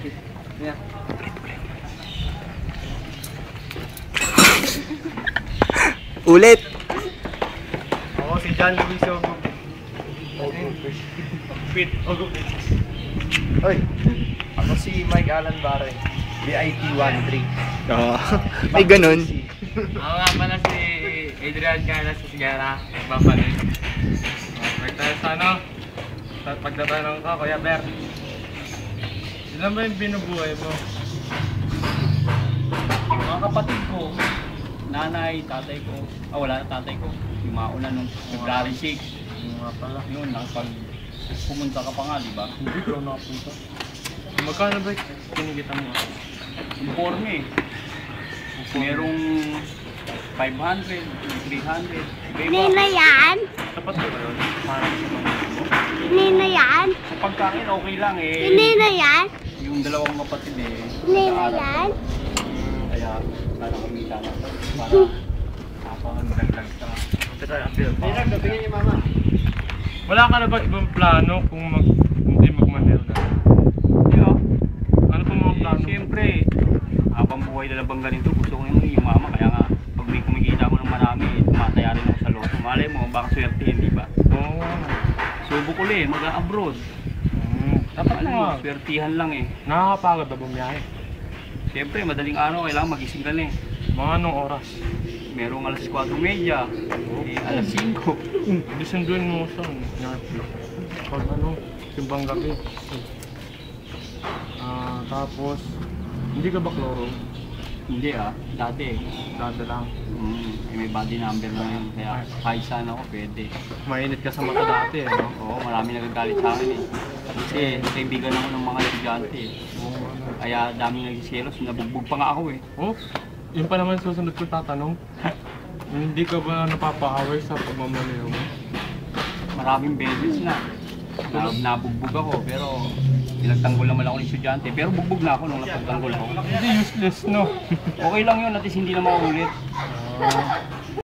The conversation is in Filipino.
Yeah. Ulit. Ako si John Luis Ogupit. Ogupit. Ogupit. Oy. Ako si Mike Alan Barre. BIP 13. Oo. May ganun. Ako nga pala si Adrian Canas sa Sigara. Babalik. Magtayo sa ano? Pagtatanong ko, Kuya Ber. Ilan ba yung binubuhay mo? Mga kapatid ko, nanay, tatay ko, wala na tatay ko. Yung mauna nung February 6. Yung nga pala. Yun, pag pumunta ka pa nga, di ba? Hindi ko nakapunta. Magkano ba kinikita mo? Informe. Merong 500, 300. Nina yan? Tapat ko ba yun? Parang sa mga mo? Nina yan? Sa pagkain, okay lang eh. Nina yan? Yung dalawang kapatid eh. Nina yan? Kaya, para kumita na. Para nakapagdagdag sa... Tingnan niyo mama. Wala ka na ba ibang plano kung hindi magmanero na? Hindi oh. Ano pong mga plano? Siyempre, habang buhay na labang ganito, gusto ko yung mama. Kaya nga, pag may kumikita ko ng marami, tumataya rin ako sa loto. Malay mo, baka swertihin, di ba? Oo. Subok ulit, mag-abroad. Dapat Alam mo, nga. swertihan lang eh. Nakakapagod ba bumiyahe? Siyempre, madaling araw, kailangan magising ka na eh. Mga anong oras? Merong alas 4:30, alas 5. Hindi sunduin mo sa pag ano, simbang gabi. Tapos, hindi ka ba kloro? Hindi ah, dati. Dada lang. May body number na yun, kaya kahit saan ako pwede. Mainit ka sa mata dati eh, no? Oo, marami nagagalit sa akin eh. Kasi kaibigan ako ng mga estudyante eh. Oo, ano. Kaya daming nagsiselos, nabugbog pa nga ako eh. Oh, yun pa naman susunod ko tatanong. Hindi ka ba napapaaway sa pagmamaneo mo? Maraming beses na. Nabugbog ako, pero pinagtanggol naman ako ng estudyante. Pero bugbog na ako nung napagtanggol ako. Hindi useless, no? Okay lang yun, at least hindi na maulit.